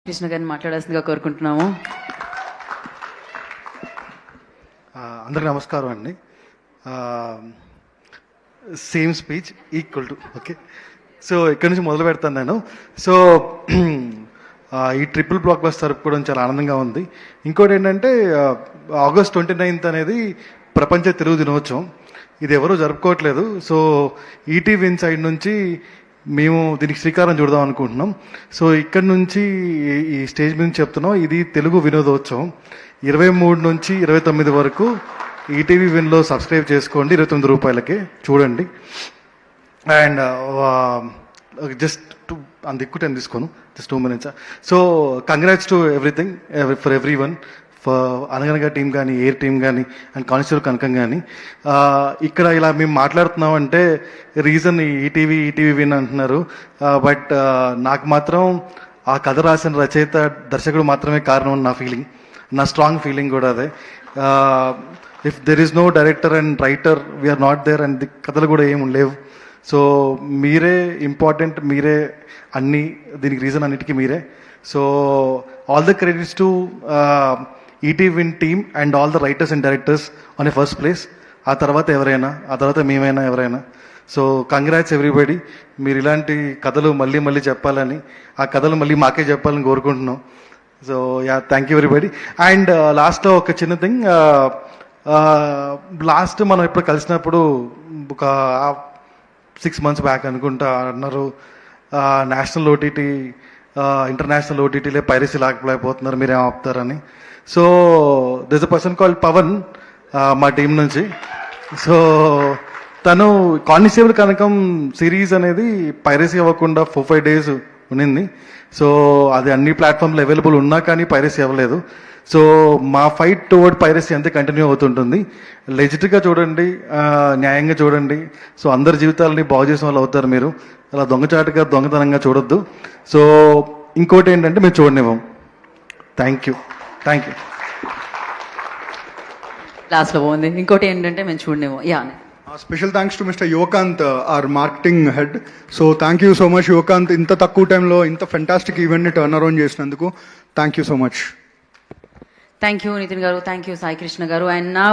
కృష్ణ గారిని మాట్లాడాల్సిందిగా కోరుకుంటున్నాము. అందరికీ నమస్కారం అండి. Same speech equal to okay. So ఇక్కడి నుంచి మొదలు పెడతాను నేను. సో ఈ ట్రిపుల్ బ్లాక్ బస్ జరుపుకోవడం చాలా ఆనందంగా ఉంది. ఇంకోటి ఏంటంటే ఆగస్ట్ 29th అనేది ప్రపంచ తెలుగు దినోత్సవం. ఇది ఎవరూ జరుపుకోవట్లేదు. సో ఈటీవీ ఇన్సైడ్ నుంచి మేము దీనికి శ్రీకారం చుడదాం అనుకుంటున్నాం. సో ఇక్కడ నుంచి ఈ స్టేజ్ మీద చెప్తున్నాం, ఇది తెలుగు వినోదోత్సవం. 23 నుంచి 29 వరకు ఈటీవీ విన్లో సబ్స్క్రైబ్ చేసుకోండి, 29 రూపాయలకి చూడండి. అండ్ జస్ట్ అందుకు 10 తీసుకోను, just 2 minutes. So congrats to everything for every one, అనగనగా టీం కానీ, ఎయిర్ టీం కానీ, అండ్ కానిస్టేబుల్ కనకం కానీ. ఇక్కడ ఇలా మేము మాట్లాడుతున్నామంటే రీజన్ ఈటీవీ విన్ అంటున్నారు. బట్ నాకు మాత్రం ఆ కథ రాసిన రచయిత, దర్శకుడు మాత్రమే కారణం అని నా ఫీలింగ్, నా స్ట్రాంగ్ ఫీలింగ్ కూడా అదే. If there is no director and writer, we are not there, and కథలు కూడా ఏమి లేవు. సో మీరే ఇంపార్టెంట్, మీరే అన్ని, దీనికి రీజన్ అన్నిటికీ మీరే. So all the credits to ETV win team and all the writers and directors on a first place. ఆ తర్వాత ఎవరైనా, ఆ తర్వాత మేమైనా ఎవరైనా. So congrats everybody. మీరు ఇలాంటి కథలు మళ్ళీ మళ్ళీ చెప్పాలని, ఆ కథలు మళ్ళీ మాకే చెప్పాలని కోరుకుంటున్నాం. So thank you everybody. And లాస్ట్లో ఒక చిన్న థింగ్, లాస్ట్ మనం ఇప్పుడు కలిసినప్పుడు ఒక 6 months బ్యాక్ అనుకుంటా అన్నారు, నేషనల్ ఓటీటీ, ఇంటర్నేషనల్ ఓటీటీలే పైరసీ లాగలేకపోతున్నారు, మీరేం ఆపుతారని. So this a person called Pawan, మా టీం నుంచి. సో తను కానిస్టేబుల్ కనకం సిరీస్ అనేది పైరసీ అవ్వకుండా 4-5 days ఉన్నింది. సో అది అన్ని ప్లాట్ఫామ్లో అవైలబుల్ ఉన్నా కానీ పైరసీ అవ్వలేదు. సో మా ఫైట్ టువర్డ్ పైరసీ అంతే కంటిన్యూ అవుతుంటుంది. లెజిట్గా చూడండి, న్యాయంగా చూడండి. సో అందరి జీవితాలని బాగు చేసిన వాళ్ళు అవుతారు మీరు. అలా దొంగచాటుగా, దొంగతనంగా చూడొద్దు. సో ఇంకోటి ఏంటంటే మేము చూడనివ్వం. Thank you. లాస్ట్లో బాగుంది. ఇంకోటి ఏంటంటే మేము చూడనివ్వం. Special thanks to mister Yuvakanth, our marketing head. So thank you so much Yuvakanth, ఇంత తక్కువ టైంలో ఇంత ఫెంటాస్టిక్ ఈవెంట్ని టర్న్ అరౌండ్ చేసినందుకు thank you so much. Thank you Nitin garu, thank you Sai Krishna గారు. అండ్ నా